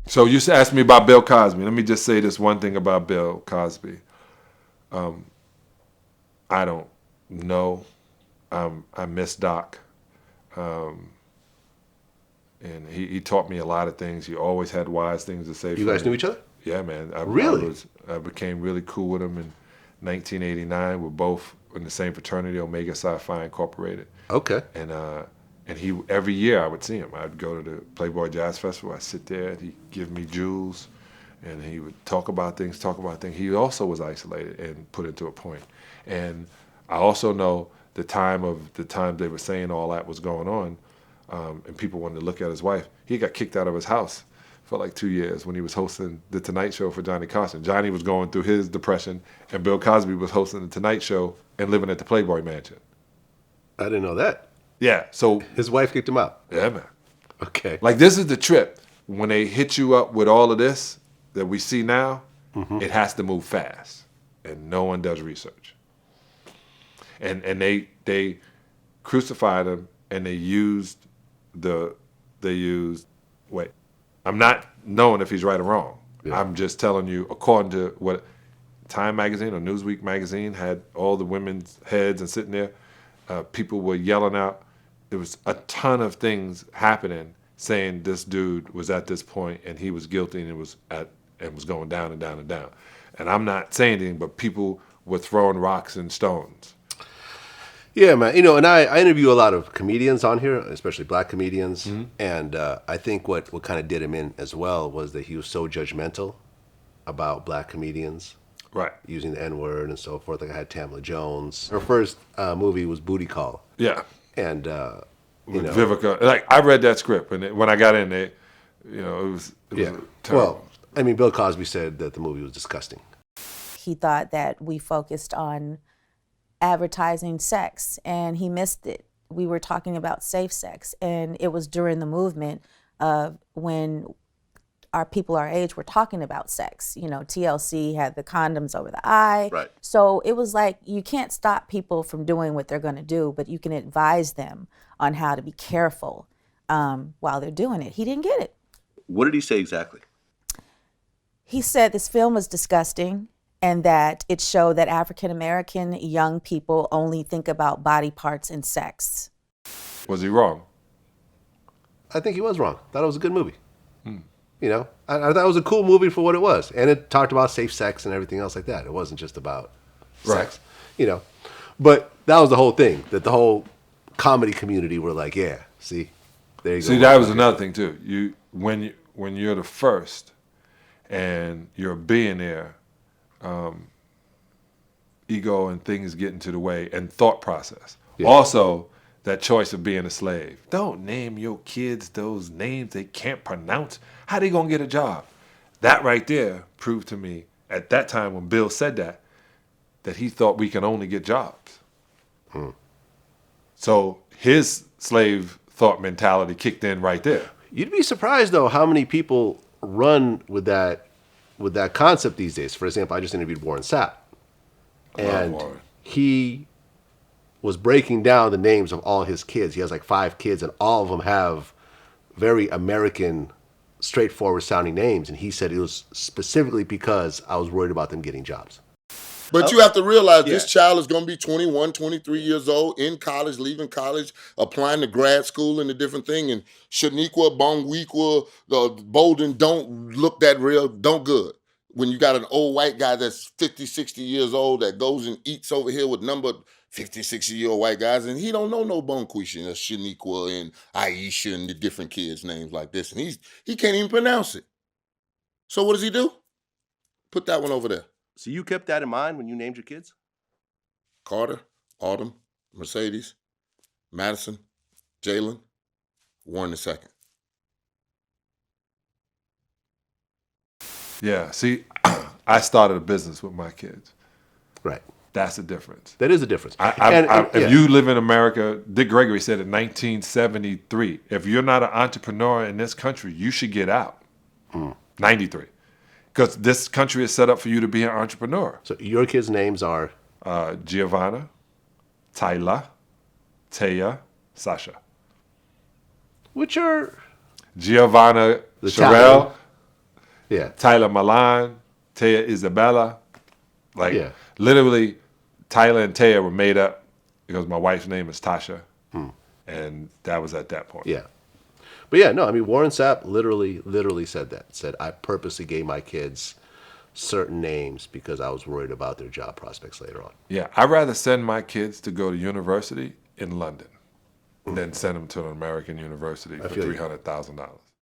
So you asked me about Bill Cosby. Let me just say this one thing about Bill Cosby. I don't know. I miss Doc. And he taught me a lot of things. He always had wise things to say. You guys knew each other? Yeah, man. Really? I became really cool with him in 1989. We're both in the same fraternity, Omega Psi Phi Incorporated. Okay. And he every year I would see him. I'd go to the Playboy Jazz Festival. I'd sit there. And he'd give me jewels, and he would talk about things. He also was isolated and put into a point. And I also know the time they were saying all that was going on, and people wanted to look at his wife. He got kicked out of his house for like 2 years when he was hosting the Tonight Show for Johnny Carson. Johnny was going through his depression, and Bill Cosby was hosting the Tonight Show and living at the Playboy Mansion. I didn't know that. Yeah, so His wife kicked him out. yeah, man. Okay. Like, this is the trip. When they hit you up with all of this that we see now, it has to move fast, and no one does research. And they crucified him, and they used wait. I'm not knowing if he's right or wrong. Yeah. I'm just telling you, according to what Time Magazine or Newsweek Magazine had all the women's heads and sitting there, people were yelling out. There was a ton of things happening saying this dude was at this point and he was guilty and was going down and down and down. And I'm not saying anything, but people were throwing rocks and stones. Yeah, man. And I interview a lot of comedians on here, especially black comedians. And I think what kind of did him in as well was that he was so judgmental about black comedians. Right. Using the N-word and so forth. Like I had Tamla Jones. Her first movie was Booty Call. Yeah. And, With Vivica. Like, I read that script, and when I got in there, it was yeah. terrible. Well, Bill Cosby said that the movie was disgusting. He thought that we focused on advertising sex, and he missed it. We were talking about safe sex, and it was during the movement of when people our age were talking about sex. TLC had the condoms over the eye. Right. So it was like, you can't stop people from doing what they're going to do, but you can advise them on how to be careful while they're doing it. He didn't get it. What did he say exactly? He said this film was disgusting and that it showed that African-American young people only think about body parts and sex. Was he wrong? I think he was wrong. Thought it was a good movie. I thought it was a cool movie for what it was. And it talked about safe sex and everything else like that. It wasn't just about sex, But that was the whole thing, that the whole comedy community were like, yeah, see, there you go. See, that was another thing, too. When you're the first and you're a billionaire, ego and things get into the way, and thought process. Yeah. Also, that choice of being a slave. Don't name your kids those names they can't pronounce. How they gonna get a job? That right there proved to me at that time when Bill said that he thought we can only get jobs. So his slave thought mentality kicked in right there. You'd be surprised though how many people run with that concept these days. For example, I just interviewed Warren Sapp, and Warren. He was breaking down the names of all his kids. He has like 5 kids, and all of them have very American, straightforward sounding names. And he said it was specifically because I was worried about them getting jobs. But you have to realize this child is going to be 21, 23 years old, in college, leaving college, applying to grad school and a different thing. And Shaniqua, Bongwequa, Bolden don't look that real, don't good. When you got an old white guy that's 50, 60 years old that goes and eats over here with number 50, 60-year-old white guys, and he don't know no Bonquisha and Shaniqua and Aisha and the different kids' names like this. And he can't even pronounce it. So what does he do? Put that one over there. So you kept that in mind when you named your kids? Carter, Autumn, Mercedes, Madison, Jalen, Warren II. Yeah, see, I started a business with my kids. Right. That's the difference. That is a difference. If you live in America, Dick Gregory said in 1973, if you're not an entrepreneur in this country, you should get out. 93. Because this country is set up for you to be an entrepreneur. So your kids' names are? Giovanna, Tyla, Taya, Sasha. Which are? Giovanna Sherelle, Yeah. Tyler Milan, Taya Isabella. Like, Yeah. literally, Tyler and Taya were made up because my wife's name is Tasha. And that was at that point. Yeah. But yeah, no, I mean, Warren Sapp literally said that. Said, I purposely gave my kids certain names because I was worried about their job prospects later on. Yeah, I'd rather send my kids to go to university in London than send them to an American university for feel you. $300,000.